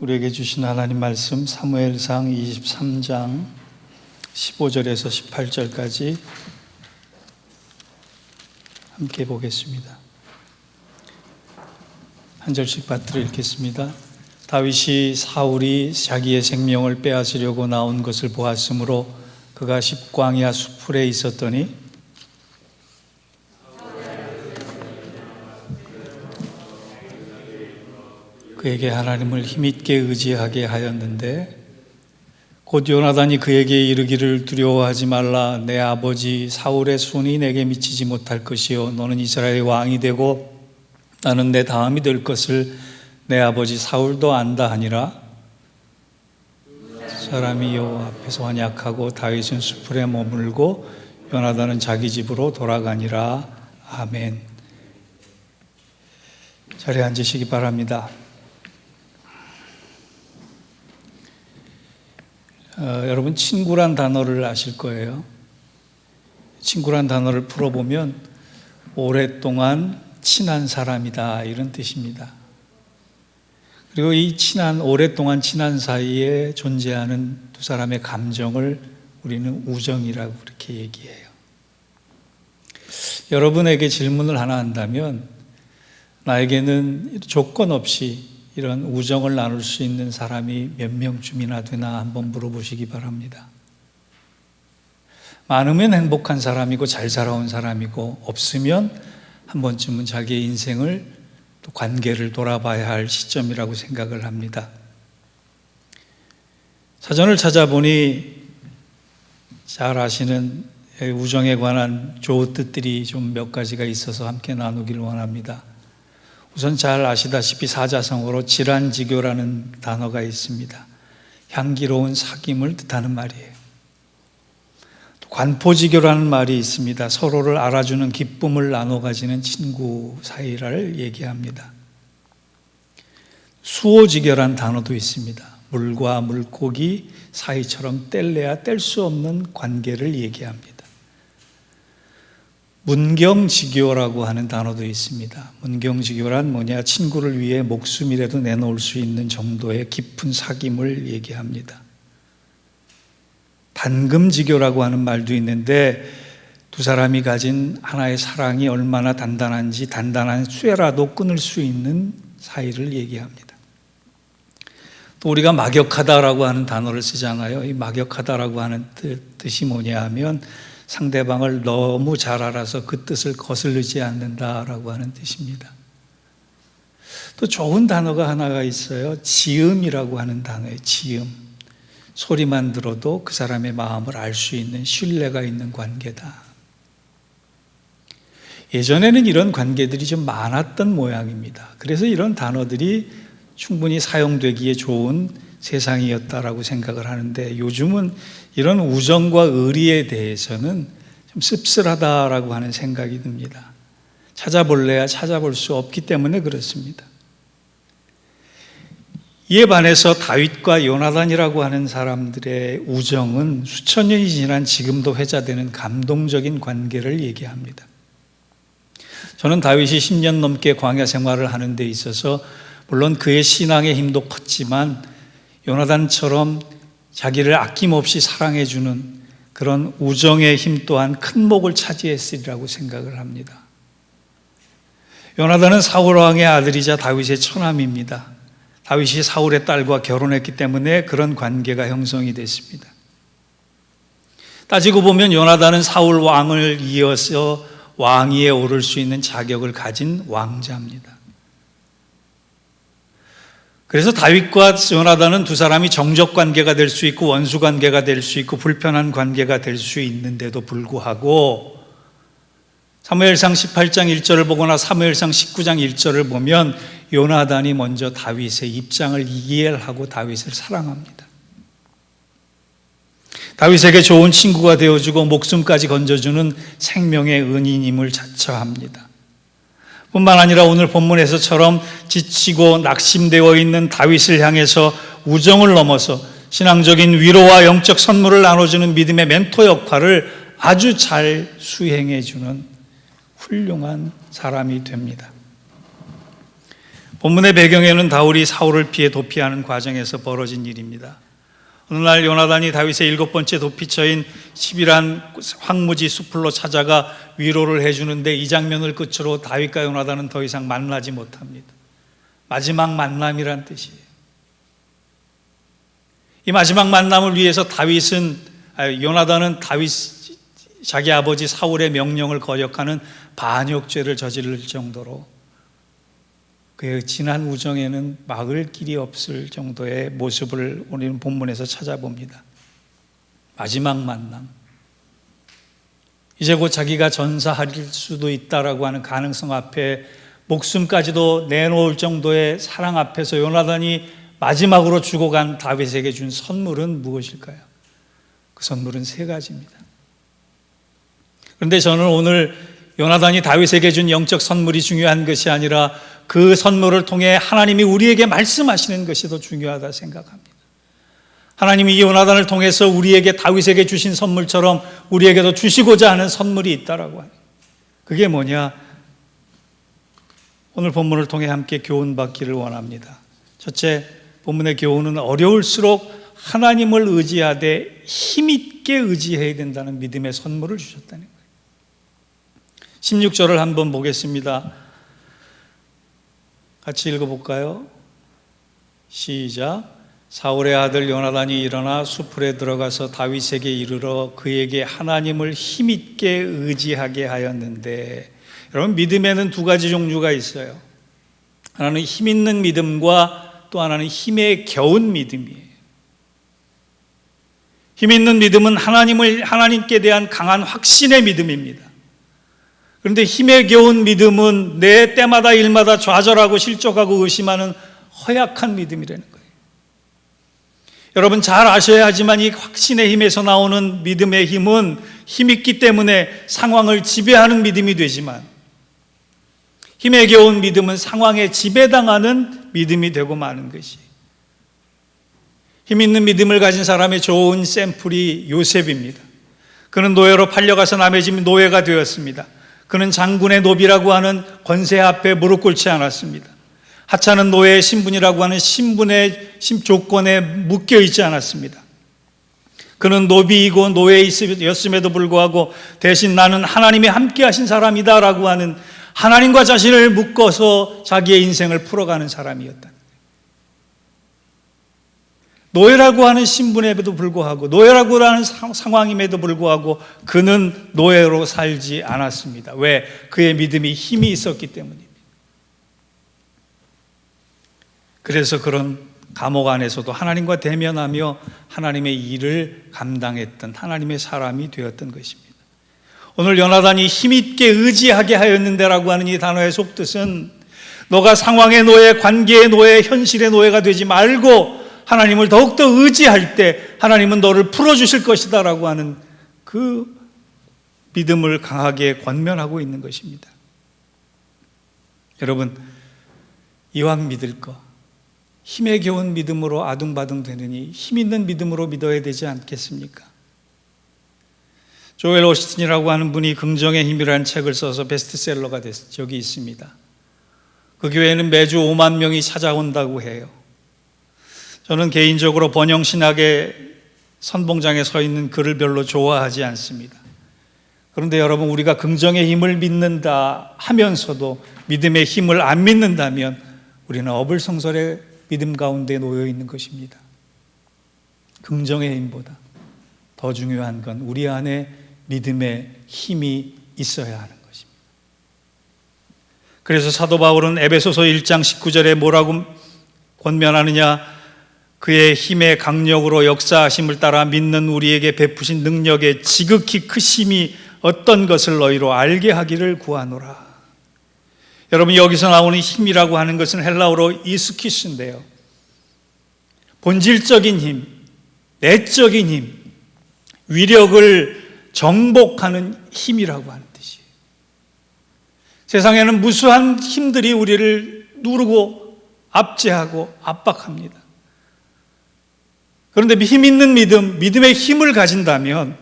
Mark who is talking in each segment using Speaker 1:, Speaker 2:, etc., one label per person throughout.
Speaker 1: 우리에게 주신 하나님 말씀 사무엘상 23장 15절에서 18절까지 함께 보겠습니다. 한 절씩 받들어 읽겠습니다. 다윗이 사울이 자기의 생명을 빼앗으려고 나온 것을 보았으므로 그가 십광야 수풀에 있었더니 그에게 하나님을 힘있게 의지하게 하였는데 곧 요나단이 그에게 이르기를 두려워하지 말라. 내 아버지 사울의 손이 내게 미치지 못할 것이요 너는 이스라엘의 왕이 되고 나는 내 다음이 될 것을 내 아버지 사울도 안다 하니라. 사람이 여호와 앞에서 활약하고 다윗은 수풀에 머물고 요나단은 자기 집으로 돌아가니라. 아멘. 자리에 앉으시기 바랍니다. 여러분, 친구란 단어를 아실 거예요. 친구란 단어를 풀어보면 오랫동안 친한 사람이다, 이런 뜻입니다. 그리고 이 오랫동안 친한 사이에 존재하는 두 사람의 감정을 우리는 우정이라고 그렇게 얘기해요. 여러분에게 질문을 하나 한다면, 나에게는 조건 없이 이런 우정을 나눌 수 있는 사람이 몇 명쯤이나 되나 한번 물어보시기 바랍니다. 많으면 행복한 사람이고 잘 살아온 사람이고, 없으면 한 번쯤은 자기의 인생을 또 관계를 돌아봐야 할 시점이라고 생각을 합니다. 사전을 찾아보니 잘 아시는 우정에 관한 좋은 뜻들이 좀 몇 가지가 있어서 함께 나누기를 원합니다. 우선 잘 아시다시피 사자성어로 질환지교라는 단어가 있습니다. 향기로운 사귐을 뜻하는 말이에요. 또 관포지교라는 말이 있습니다. 서로를 알아주는 기쁨을 나눠 가지는 친구 사이를 얘기합니다. 수호지교라는 단어도 있습니다. 물과 물고기 사이처럼 뗄래야 뗄 수 없는 관계를 얘기합니다. 문경지교라고 하는 단어도 있습니다. 문경지교란 뭐냐? 친구를 위해 목숨이라도 내놓을 수 있는 정도의 깊은 사귐을 얘기합니다. 단금지교라고 하는 말도 있는데, 두 사람이 가진 하나의 사랑이 얼마나 단단한지 단단한 쇠라도 끊을 수 있는 사이를 얘기합니다. 또 우리가 막역하다라고 하는 단어를 쓰잖아요. 이 막역하다라고 하는 뜻이 뭐냐 하면 상대방을 너무 잘 알아서 그 뜻을 거스르지 않는다라고 하는 뜻입니다. 또 좋은 단어가 하나가 있어요. 지음이라고 하는 단어예요. 지음. 소리만 들어도 그 사람의 마음을 알 수 있는 신뢰가 있는 관계다. 예전에는 이런 관계들이 좀 많았던 모양입니다. 그래서 이런 단어들이 충분히 사용되기에 좋은 세상이었다라고 생각을 하는데, 요즘은 이런 우정과 의리에 대해서는 좀 씁쓸하다라고 하는 생각이 듭니다. 찾아볼래야 찾아볼 수 없기 때문에 그렇습니다. 이에 반해서 다윗과 요나단이라고 하는 사람들의 우정은 수천 년이 지난 지금도 회자되는 감동적인 관계를 얘기합니다. 저는 다윗이 10년 넘게 광야 생활을 하는 데 있어서 물론 그의 신앙의 힘도 컸지만 요나단처럼 자기를 아낌없이 사랑해주는 그런 우정의 힘 또한 큰 몫을 차지했으리라고 생각을 합니다. 요나단은 사울 왕의 아들이자 다윗의 처남입니다. 다윗이 사울의 딸과 결혼했기 때문에 그런 관계가 형성이 됐습니다. 따지고 보면 요나단은 사울 왕을 이어서 왕위에 오를 수 있는 자격을 가진 왕자입니다. 그래서 다윗과 요나단은 두 사람이 정적 관계가 될 수 있고 원수 관계가 될 수 있고 불편한 관계가 될 수 있는데도 불구하고 사무엘상 18장 1절을 보거나 사무엘상 19장 1절을 보면 요나단이 먼저 다윗의 입장을 이해하고 다윗을 사랑합니다. 다윗에게 좋은 친구가 되어주고 목숨까지 건져주는 생명의 은인임을 자처합니다. 뿐만 아니라 오늘 본문에서처럼 지치고 낙심되어 있는 다윗을 향해서 우정을 넘어서 신앙적인 위로와 영적 선물을 나눠주는 믿음의 멘토 역할을 아주 잘 수행해주는 훌륭한 사람이 됩니다. 본문의 배경에는 다윗이 사울을 피해 도피하는 과정에서 벌어진 일입니다. 어느 날 요나단이 다윗의 7번째 도피처인 시빌한 황무지 숲으로 찾아가 위로를 해주는데 이 장면을 끝으로 다윗과 요나단은 더 이상 만나지 못합니다. 마지막 만남이란 뜻이에요. 이 마지막 만남을 위해서 요나단은 자기 아버지 사울의 명령을 거역하는 반역죄를 저지를 정도로 그의 진한 우정에는 막을 길이 없을 정도의 모습을 우리는 본문에서 찾아봅니다. 마지막 만남. 이제 곧 자기가 전사할 수도 있다라고 하는 가능성 앞에 목숨까지도 내놓을 정도의 사랑 앞에서 요나단이 마지막으로 죽어간 다윗에게 준 선물은 무엇일까요? 그 선물은 3가지입니다. 그런데 저는 오늘 요나단이 다윗에게 준 영적 선물이 중요한 것이 아니라 그 선물을 통해 하나님이 우리에게 말씀하시는 것이 더 중요하다 생각합니다. 하나님이 이 요나단을 통해서 우리에게 다윗에게 주신 선물처럼 우리에게도 주시고자 하는 선물이 있다라고 하는, 그게 뭐냐? 오늘 본문을 통해 함께 교훈받기를 원합니다. 첫째, 본문의 교훈은 어려울수록 하나님을 의지하되 힘있게 의지해야 된다는 믿음의 선물을 주셨다는 거예요. 16절을 한번 보겠습니다. 같이 읽어볼까요? 시작. 사울의 아들 요나단이 일어나 수풀에 들어가서 다윗에게 이르러 그에게 하나님을 힘있게 의지하게 하였는데, 여러분, 믿음에는 2가지 종류가 있어요. 하나는 힘 있는 믿음과 또 하나는 힘에 겨운 믿음이에요. 힘 있는 믿음은 하나님께 대한 강한 확신의 믿음입니다. 그런데 힘에 겨운 믿음은 내 때마다 일마다 좌절하고 실족하고 의심하는 허약한 믿음이라는 거예요. 여러분 잘 아셔야 하지만 이 확신의 힘에서 나오는 믿음의 힘은 힘있기 때문에 상황을 지배하는 믿음이 되지만, 힘에 겨운 믿음은 상황에 지배당하는 믿음이 되고 마는 것이. 힘 있는 믿음을 가진 사람의 좋은 샘플이 요셉입니다. 그는 노예로 팔려가서 남의 집 노예가 되었습니다. 그는 장군의 노비라고 하는 권세 앞에 무릎 꿇지 않았습니다. 하찮은 노예의 신분이라고 하는 신분의 조건에 묶여 있지 않았습니다. 그는 노비이고 노예였음에도 불구하고 대신 나는 하나님이 함께 하신 사람이다 라고 하는 하나님과 자신을 묶어서 자기의 인생을 풀어가는 사람이었다. 노예라고 하는 신분에도 불구하고, 노예라고 하는 상황임에도 불구하고 그는 노예로 살지 않았습니다. 왜? 그의 믿음이 힘이 있었기 때문입니다. 그래서 그런 감옥 안에서도 하나님과 대면하며 하나님의 일을 감당했던 하나님의 사람이 되었던 것입니다. 오늘 요나단이 힘있게 의지하게 하였는데라고 하는 이 단어의 속뜻은, 너가 상황의 노예, 관계의 노예, 현실의 노예가 되지 말고 하나님을 더욱더 의지할 때 하나님은 너를 풀어주실 것이다 라고 하는 그 믿음을 강하게 권면하고 있는 것입니다. 여러분, 이왕 믿을 거 힘에 겨운 믿음으로 아둥바둥 되느니 힘 있는 믿음으로 믿어야 되지 않겠습니까? 조엘 오스틴이라고 하는 분이 긍정의 힘이라는 책을 써서 베스트셀러가 된 적이 있습니다. 그 교회에는 매주 5만 명이 찾아온다고 해요. 저는 개인적으로 번영신학의 선봉장에 서 있는 글을 별로 좋아하지 않습니다. 그런데 여러분, 우리가 긍정의 힘을 믿는다 하면서도 믿음의 힘을 안 믿는다면 우리는 어불성설의 믿음 가운데 놓여 있는 것입니다. 긍정의 힘보다 더 중요한 건 우리 안에 믿음의 힘이 있어야 하는 것입니다. 그래서 사도 바울은 에베소서 1장 19절에 뭐라고 권면하느냐? 그의 힘의 강력으로 역사하심을 따라 믿는 우리에게 베푸신 능력의 지극히 크심이 어떤 것을 너희로 알게 하기를 구하노라. 여러분, 여기서 나오는 힘이라고 하는 것은 헬라어로 이스키스인데요, 본질적인 힘, 내적인 힘, 위력을 정복하는 힘이라고 하는 뜻이에요. 세상에는 무수한 힘들이 우리를 누르고 압제하고 압박합니다. 그런데 힘 있는 믿음, 믿음의 힘을 가진다면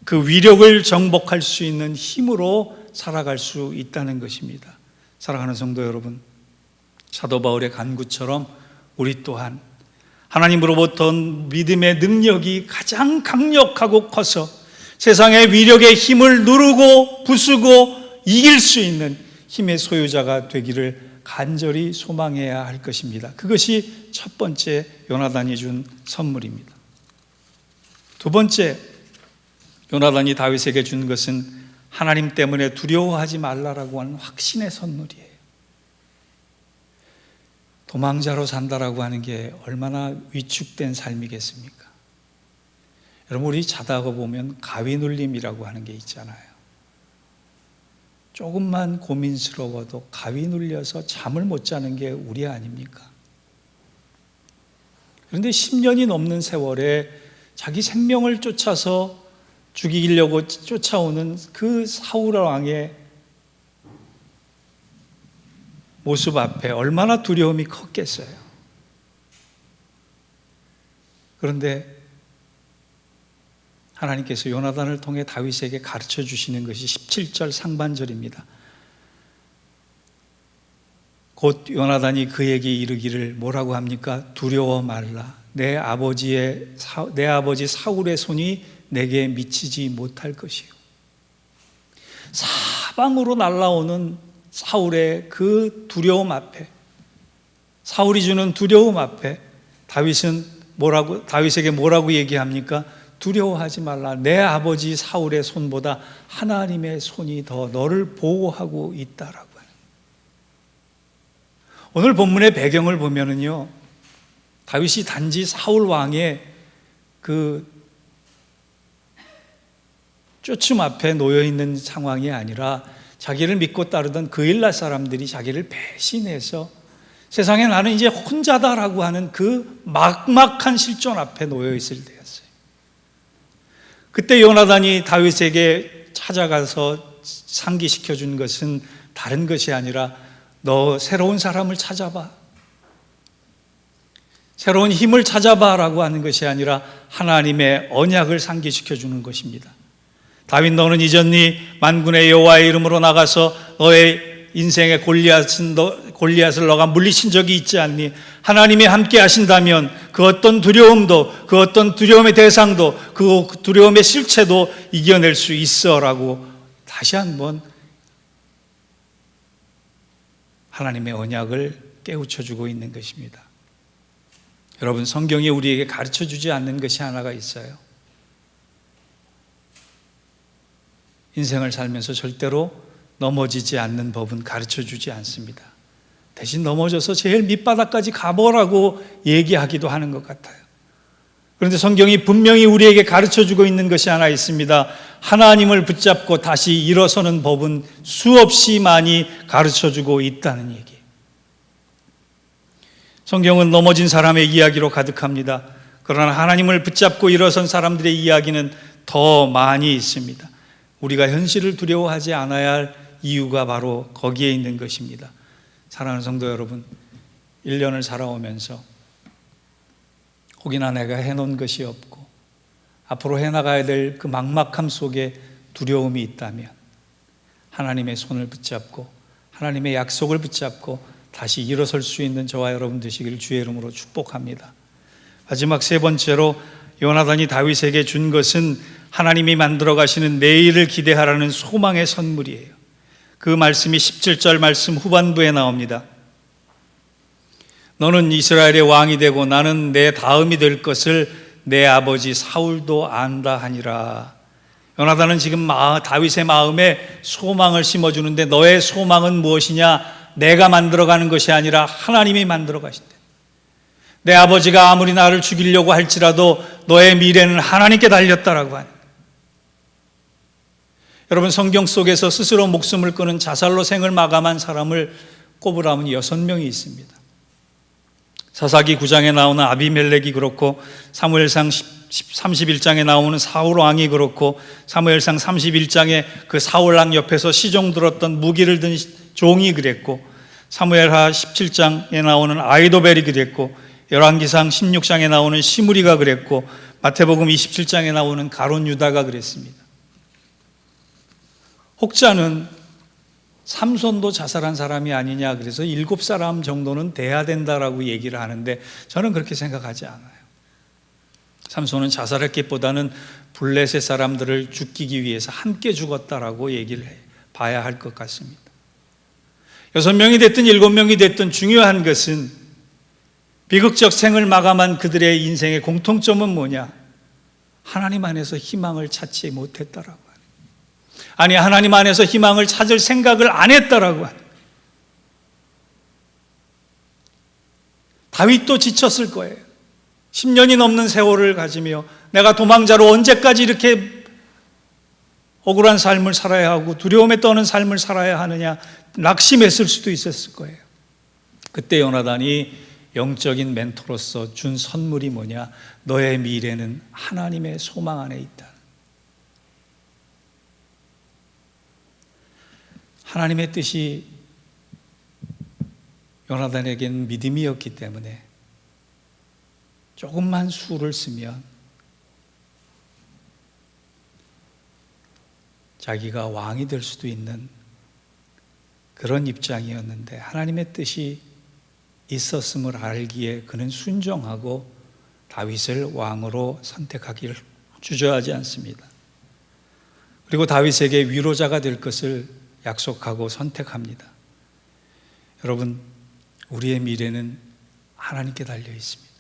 Speaker 1: 그 위력을 정복할 수 있는 힘으로 살아갈 수 있다는 것입니다. 사랑하는 성도 여러분, 사도 바울의 간구처럼 우리 또한 하나님으로부터 믿음의 능력이 가장 강력하고 커서 세상의 위력의 힘을 누르고 부수고 이길 수 있는 힘의 소유자가 되기를 간절히 소망해야 할 것입니다. 그것이 첫 번째 요나단이 준 선물입니다. 두 번째 요나단이 다윗에게 준 것은 하나님 때문에 두려워하지 말라라고 하는 확신의 선물이에요. 도망자로 산다라고 하는 게 얼마나 위축된 삶이겠습니까? 여러분, 우리 자다가 보면 가위 눌림이라고 하는 게 있잖아요. 조금만 고민스러워도 가위 눌려서 잠을 못 자는 게 우리 아닙니까? 그런데 10년이 넘는 세월에 자기 생명을 쫓아서 죽이려고 쫓아오는 그 사울 왕의 모습 앞에 얼마나 두려움이 컸겠어요. 그런데 하나님께서 요나단을 통해 다윗에게 가르쳐 주시는 것이 17절 상반절입니다. 곧 요나단이 그에게 이르기를 뭐라고 합니까? 두려워 말라. 내 아버지 사울의 손이 내게 미치지 못할 것이요. 사방으로 날아오는 사울의 그 두려움 앞에, 사울이 주는 두려움 앞에 다윗에게 뭐라고 얘기합니까? 두려워하지 말라. 내 아버지 사울의 손보다 하나님의 손이 더 너를 보호하고 있다라고 하는. 오늘 본문의 배경을 보면은요, 다윗이 단지 사울 왕의 그 쫓음 앞에 놓여 있는 상황이 아니라 자기를 믿고 따르던 그 일날 사람들이 자기를 배신해서 세상에 나는 이제 혼자다라고 하는 그 막막한 실존 앞에 놓여 있을 때였어요. 그때 요나단이 다윗에게 찾아가서 상기시켜 준 것은 다른 것이 아니라 너 새로운 사람을 찾아봐, 새로운 힘을 찾아봐라고 하는 것이 아니라 하나님의 언약을 상기시켜 주는 것입니다. 다윗, 너는 잊었니? 만군의 여호와의 이름으로 나가서 너의 인생의 골리앗을 너가 물리친 적이 있지 않니? 하나님이 함께 하신다면 그 어떤 두려움도, 그 어떤 두려움의 대상도, 그 두려움의 실체도 이겨낼 수 있어라고 다시 한번 하나님의 언약을 깨우쳐주고 있는 것입니다. 여러분, 성경이 우리에게 가르쳐주지 않는 것이 하나가 있어요. 인생을 살면서 절대로 넘어지지 않는 법은 가르쳐주지 않습니다. 대신 넘어져서 제일 밑바닥까지 가보라고 얘기하기도 하는 것 같아요. 그런데 성경이 분명히 우리에게 가르쳐주고 있는 것이 하나 있습니다. 하나님을 붙잡고 다시 일어서는 법은 수없이 많이 가르쳐주고 있다는 얘기. 성경은 넘어진 사람의 이야기로 가득합니다. 그러나 하나님을 붙잡고 일어선 사람들의 이야기는 더 많이 있습니다. 우리가 현실을 두려워하지 않아야 할 이유가 바로 거기에 있는 것입니다. 사랑하는 성도 여러분, 1년을 살아오면서 혹이나 내가 해놓은 것이 없고 앞으로 해나가야 될 그 막막함 속에 두려움이 있다면 하나님의 손을 붙잡고 하나님의 약속을 붙잡고 다시 일어설 수 있는 저와 여러분 되시길 주의 이름으로 축복합니다. 마지막 세 번째로 요나단이 다윗에게 준 것은 하나님이 만들어 가시는 내일을 기대하라는 소망의 선물이에요. 그 말씀이 17절 말씀 후반부에 나옵니다. 너는 이스라엘의 왕이 되고 나는 내 다음이 될 것을 내 아버지 사울도 안다 하니라. 요나단은 지금 다윗의 마음에 소망을 심어주는데 너의 소망은 무엇이냐? 내가 만들어가는 것이 아니라 하나님이 만들어 가신다. 내 아버지가 아무리 나를 죽이려고 할지라도 너의 미래는 하나님께 달렸다라고 하는. 여러분, 성경 속에서 스스로 목숨을 끊은 자살로 생을 마감한 사람을 꼽으라면 6명이 있습니다. 사사기 9장에 나오는 아비멜렉이 그렇고, 사무엘상 31장에 나오는 사울 왕이 그렇고, 사무엘상 31장에 그 사울 왕 옆에서 시종 들었던 무기를 든 종이 그랬고, 사무엘하 17장에 나오는 아이도벨이 그랬고, 열왕기상 16장에 나오는 시므리가 그랬고, 마태복음 27장에 나오는 가론 유다가 그랬습니다. 혹자는 삼손도 자살한 사람이 아니냐, 그래서 7사람 정도는 돼야 된다라고 얘기를 하는데 저는 그렇게 생각하지 않아요. 삼손은 자살했기보다는 블레셋 사람들을 죽이기 위해서 함께 죽었다라고 얘기를 봐야 할 것 같습니다. 6명이 됐든 7명이 됐든 중요한 것은 비극적 생을 마감한 그들의 인생의 공통점은 뭐냐? 하나님 안에서 희망을 찾지 못했다라고 하는, 아니 하나님 안에서 희망을 찾을 생각을 안 했다라고 하는. 다윗도 지쳤을 거예요. 10년이 넘는 세월을 가지며 내가 도망자로 언제까지 이렇게 억울한 삶을 살아야 하고 두려움에 떠는 삶을 살아야 하느냐 낙심했을 수도 있었을 거예요. 그때 요나단이 영적인 멘토로서 준 선물이 뭐냐? 너의 미래는 하나님의 소망 안에 있다. 하나님의 뜻이 요나단에게는 믿음이었기 때문에 조금만 수를 쓰면 자기가 왕이 될 수도 있는 그런 입장이었는데 하나님의 뜻이 있었음을 알기에 그는 순종하고 다윗을 왕으로 선택하기를 주저하지 않습니다. 그리고 다윗에게 위로자가 될 것을 약속하고 선택합니다. 여러분, 우리의 미래는 하나님께 달려 있습니다.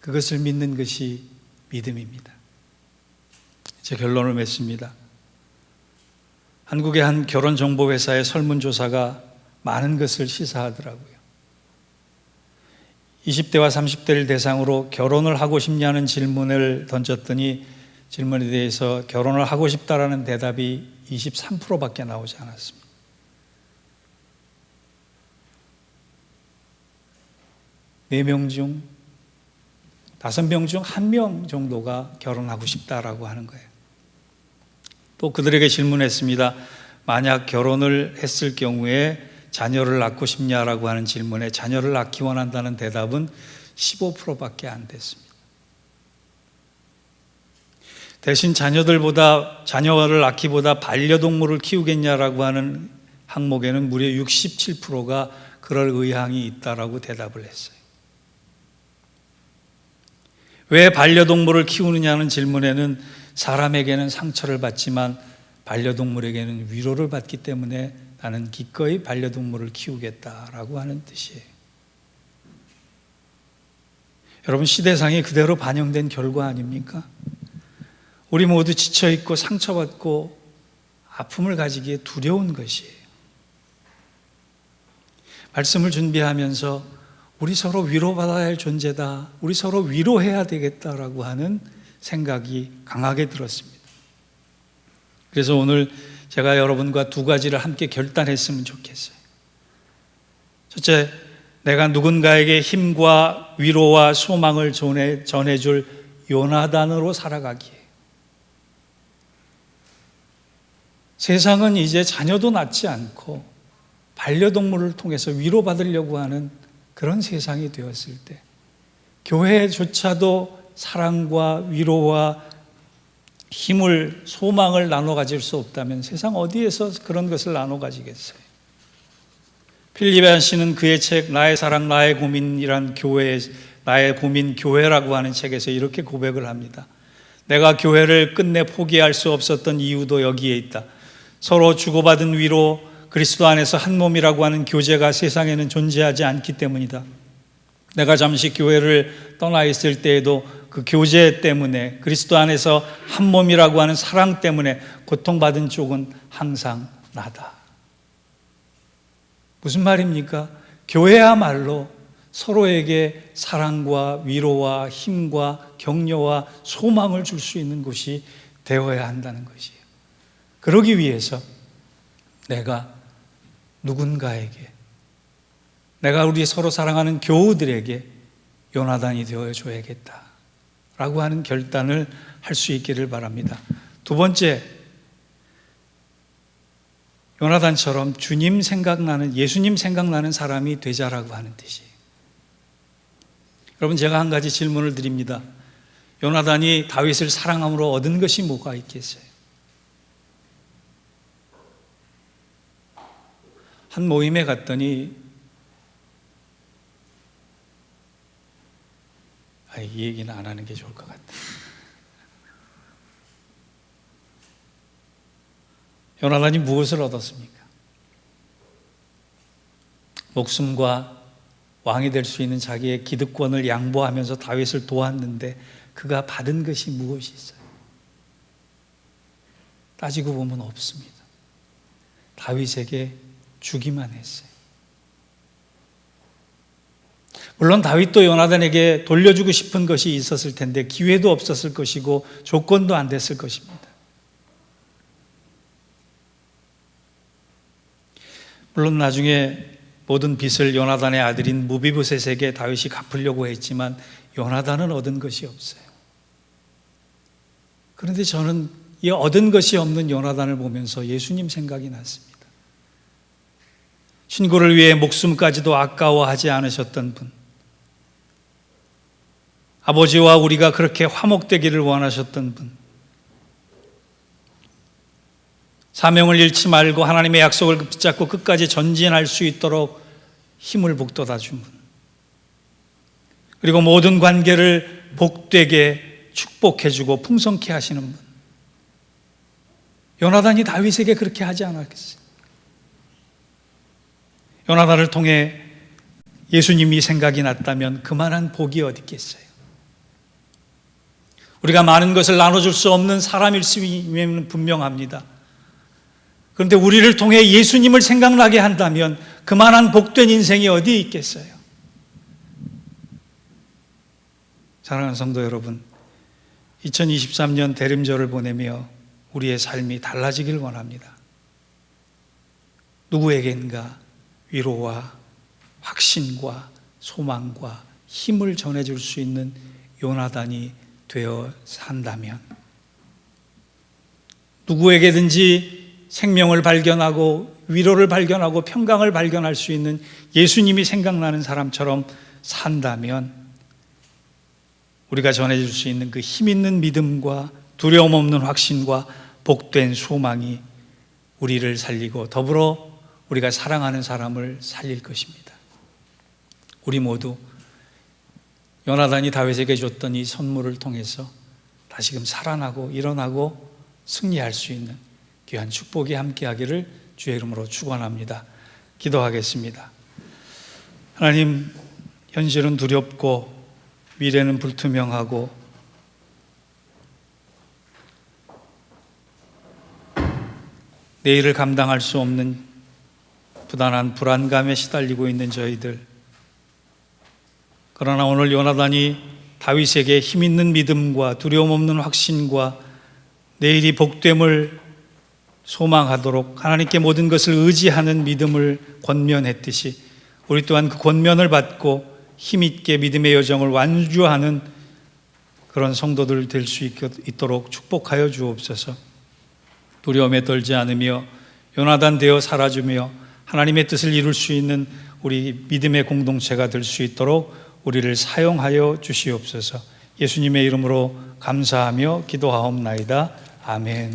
Speaker 1: 그것을 믿는 것이 믿음입니다. 제 결론을 맺습니다. 한국의 한 결혼정보회사의 설문조사가 많은 것을 시사하더라고요. 20대와 30대를 대상으로 결혼을 하고 싶냐는 질문을 던졌더니 질문에 대해서 결혼을 하고 싶다라는 대답이 23%밖에 나오지 않았습니다. 4명 중 5명 중 1명 정도가 결혼하고 싶다라고 하는 거예요. 또 그들에게 질문했습니다. 만약 결혼을 했을 경우에 자녀를 낳고 싶냐라고 하는 질문에 자녀를 낳기 원한다는 대답은 15%밖에 안 됐습니다. 대신 자녀를 낳기보다 반려동물을 키우겠냐라고 하는 항목에는 무려 67%가 그럴 의향이 있다라고 대답을 했어요. 왜 반려동물을 키우느냐는 질문에는 사람에게는 상처를 받지만 반려동물에게는 위로를 받기 때문에 나는 기꺼이 반려동물을 키우겠다라고 하는 뜻이에요. 여러분, 시대상이 그대로 반영된 결과 아닙니까? 우리 모두 지쳐있고 상처받고 아픔을 가지기에 두려운 것이에요. 말씀을 준비하면서 우리 서로 위로받아야 할 존재다, 우리 서로 위로해야 되겠다라고 하는 생각이 강하게 들었습니다. 그래서 오늘 제가 여러분과 2가지를 함께 결단했으면 좋겠어요. 첫째, 내가 누군가에게 힘과 위로와 소망을 전해줄 요나단으로 살아가기에. 세상은 이제 자녀도 낳지 않고 반려동물을 통해서 위로받으려고 하는 그런 세상이 되었을 때 교회조차도 사랑과 위로와 힘을, 소망을 나눠 가질 수 없다면 세상 어디에서 그런 것을 나눠 가지겠어요? 필립 얀시는 그의 책 나의 사랑 나의 고민이란 나의 고민 교회라고 하는 책에서 이렇게 고백을 합니다. 내가 교회를 끝내 포기할 수 없었던 이유도 여기에 있다. 서로 주고받은 위로, 그리스도 안에서 한 몸이라고 하는 교제가 세상에는 존재하지 않기 때문이다. 내가 잠시 교회를 떠나 있을 때에도 그 교제 때문에, 그리스도 안에서 한 몸이라고 하는 사랑 때문에 고통받은 쪽은 항상 나다. 무슨 말입니까? 교회야말로 서로에게 사랑과 위로와 힘과 격려와 소망을 줄 수 있는 곳이 되어야 한다는 것이에요. 그러기 위해서 내가 누군가에게, 내가 우리 서로 사랑하는 교우들에게 요나단이 되어줘야겠다 라고 하는 결단을 할 수 있기를 바랍니다. 2번째, 요나단처럼 주님 생각나는, 예수님 생각나는 사람이 되자라고 하는 뜻이에요. 여러분, 제가 한 가지 질문을 드립니다. 요나단이 다윗을 사랑함으로 얻은 것이 뭐가 있겠어요? 한 모임에 갔더니 이 얘기는 안 하는 게 좋을 것 같아요. 요나단이 무엇을 얻었습니까? 목숨과 왕이 될 수 있는 자기의 기득권을 양보하면서 다윗을 도왔는데 그가 받은 것이 무엇이 있어요? 따지고 보면 없습니다. 다윗에게 주기만 했어요. 물론 다윗도 요나단에게 돌려주고 싶은 것이 있었을 텐데 기회도 없었을 것이고 조건도 안 됐을 것입니다. 물론 나중에 모든 빚을 요나단의 아들인 무비보셋에게 다윗이 갚으려고 했지만 요나단은 얻은 것이 없어요. 그런데 저는 이 얻은 것이 없는 요나단을 보면서 예수님 생각이 났습니다. 신고를 위해 목숨까지도 아까워하지 않으셨던 분, 아버지와 우리가 그렇게 화목되기를 원하셨던 분, 사명을 잃지 말고 하나님의 약속을 붙잡고 끝까지 전진할 수 있도록 힘을 북돋아 준 분, 그리고 모든 관계를 복되게 축복해주고 풍성케 하시는 분, 요나단이 다윗에게 그렇게 하지 않았겠어요? 요나단을 통해 예수님이 생각이 났다면 그만한 복이 어디 있겠어요? 우리가 많은 것을 나눠줄 수 없는 사람일 수는 분명합니다. 그런데 우리를 통해 예수님을 생각나게 한다면 그만한 복된 인생이 어디 있겠어요? 사랑하는 성도 여러분, 2023년 대림절을 보내며 우리의 삶이 달라지길 원합니다. 누구에겐가 위로와 확신과 소망과 힘을 전해줄 수 있는 요나단이 되어 산다면, 누구에게든지 생명을 발견하고 위로를 발견하고 평강을 발견할 수 있는 예수님이 생각나는 사람처럼 산다면 우리가 전해줄 수 있는 그 힘 있는 믿음과 두려움 없는 확신과 복된 소망이 우리를 살리고 더불어 우리가 사랑하는 사람을 살릴 것입니다. 우리 모두 요나단이 다윗에게 줬던 이 선물을 통해서 다시금 살아나고 일어나고 승리할 수 있는 귀한 축복이 함께하기를 주의 이름으로 축원합니다. 기도하겠습니다. 하나님, 현실은 두렵고 미래는 불투명하고 내일을 감당할 수 없는 부단한 불안감에 시달리고 있는 저희들, 그러나 오늘 요나단이 다윗에게 힘있는 믿음과 두려움 없는 확신과 내일이 복됨을 소망하도록 하나님께 모든 것을 의지하는 믿음을 권면했듯이 우리 또한 그 권면을 받고 힘있게 믿음의 여정을 완주하는 그런 성도들 될 수 있도록 축복하여 주옵소서. 두려움에 떨지 않으며 요나단 되어 살아주며 하나님의 뜻을 이룰 수 있는 우리 믿음의 공동체가 될 수 있도록 우리를 사용하여 주시옵소서. 예수님의 이름으로 감사하며 기도하옵나이다. 아멘.